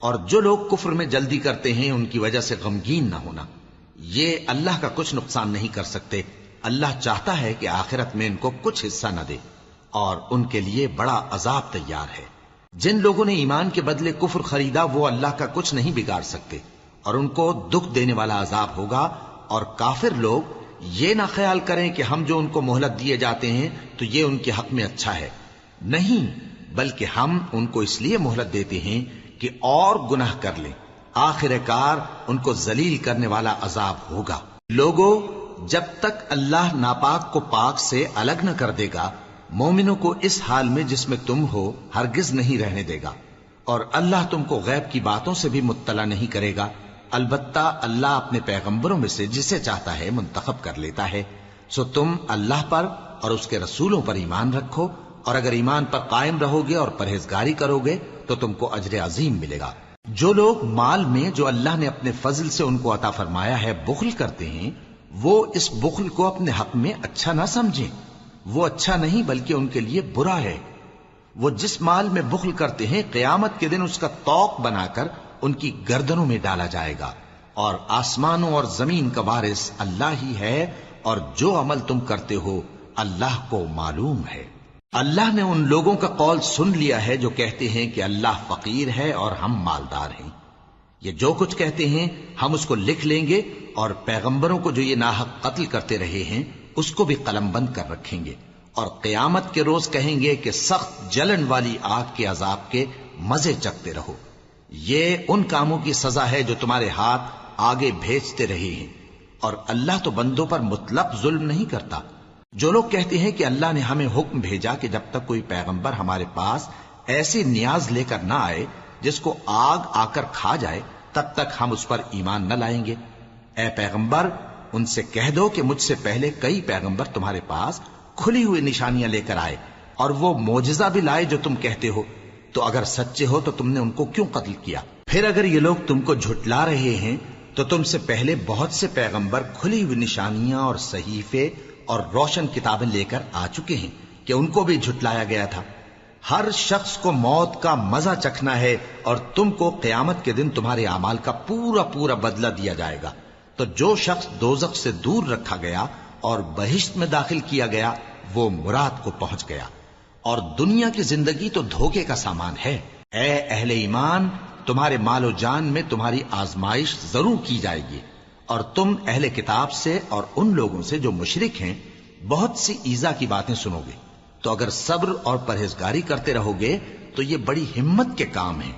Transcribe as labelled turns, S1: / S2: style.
S1: اور جو لوگ کفر میں جلدی کرتے ہیں ان کی وجہ سے غمگین نہ ہونا، یہ اللہ کا کچھ نقصان نہیں کر سکتے۔ اللہ چاہتا ہے کہ آخرت میں ان کو کچھ حصہ نہ دے، اور ان کے لیے بڑا عذاب تیار ہے۔ جن لوگوں نے ایمان کے بدلے کفر خریدا وہ اللہ کا کچھ نہیں بگاڑ سکتے، اور ان کو دکھ دینے والا عذاب ہوگا۔ اور کافر لوگ یہ نہ خیال کریں کہ ہم جو ان کو مہلت دیے جاتے ہیں تو یہ ان کے حق میں اچھا ہے، نہیں، بلکہ ہم ان کو اس لیے مہلت دیتے ہیں کہ اور گناہ کر لیں، آخر کار ان کو ذلیل کرنے والا عذاب ہوگا۔ لوگو، جب تک اللہ ناپاک کو پاک سے الگ نہ کر دے گا، مومنوں کو اس حال میں جس میں تم ہو ہرگز نہیں رہنے دے گا، اور اللہ تم کو غیب کی باتوں سے بھی مطلع نہیں کرے گا۔ البتہ اللہ اپنے پیغمبروں میں سے جسے چاہتا ہے منتخب کر لیتا ہے۔ سو تم اللہ پر اور اس کے رسولوں پر ایمان رکھو، اور اگر ایمان پر قائم رہو گے اور پرہیزگاری کرو گے تو تم کو اجر عظیم ملے گا۔ جو لوگ مال میں جو اللہ نے اپنے فضل سے ان کو عطا فرمایا ہے بخل کرتے ہیں، وہ اس بخل کو اپنے حق میں اچھا نہ سمجھیں، وہ اچھا نہیں بلکہ ان کے لیے برا ہے۔ وہ جس مال میں بخل کرتے ہیں قیامت کے دن اس کا طوق بنا کر ان کی گردنوں میں ڈالا جائے گا، اور آسمانوں اور زمین کا وارث اللہ ہی ہے، اور جو عمل تم کرتے ہو اللہ کو معلوم ہے۔ اللہ نے ان لوگوں کا قول سن لیا ہے جو کہتے ہیں کہ اللہ فقیر ہے اور ہم مالدار ہیں۔ یہ جو کچھ کہتے ہیں ہم اس کو لکھ لیں گے، اور پیغمبروں کو جو یہ ناحق قتل کرتے رہے ہیں اس کو بھی قلم بند کر رکھیں گے، اور قیامت کے روز کہیں گے کہ سخت جلن والی آگ کے عذاب کے مزے چکھتے رہو۔ یہ ان کاموں کی سزا ہے جو تمہارے ہاتھ آگے بھیجتے رہے ہیں، اور اللہ تو بندوں پر مطلق ظلم نہیں کرتا۔ جو لوگ کہتے ہیں کہ اللہ نے ہمیں حکم بھیجا کہ جب تک کوئی پیغمبر ہمارے پاس ایسی نیاز لے کر نہ آئے جس کو آگ آ کر کھا جائے تب تک ہم اس پر ایمان نہ لائیں گے، اے پیغمبر ان سے کہہ دو کہ مجھ سے پہلے کئی پیغمبر تمہارے پاس کھلی ہوئی نشانیاں لے کر آئے، اور وہ معجزہ بھی لائے جو تم کہتے ہو، تو اگر سچے ہو تو تم نے ان کو کیوں قتل کیا؟ پھر اگر یہ لوگ تم کو جھٹلا رہے ہیں تو تم سے پہلے بہت سے پیغمبر کھلی ہوئی نشانیاں اور صحیفے اور روشن کتابیں لے کر آ چکے ہیں کہ ان کو بھی جھٹلایا گیا تھا۔ ہر شخص کو موت کا مزہ چکھنا ہے، اور تم کو قیامت کے دن تمہارے اعمال کا پورا پورا بدلہ دیا جائے گا۔ تو جو شخص دوزخ سے دور رکھا گیا اور بہشت میں داخل کیا گیا وہ مراد کو پہنچ گیا، اور دنیا کی زندگی تو دھوکے کا سامان ہے۔ اے اہل ایمان، تمہارے مال و جان میں تمہاری آزمائش ضرور کی جائے گی، اور تم اہل کتاب سے اور ان لوگوں سے جو مشرک ہیں بہت سی ایذا کی باتیں سنو گے، تو اگر صبر اور پرہیزگاری کرتے رہو گے تو یہ بڑی ہمت کے کام ہیں۔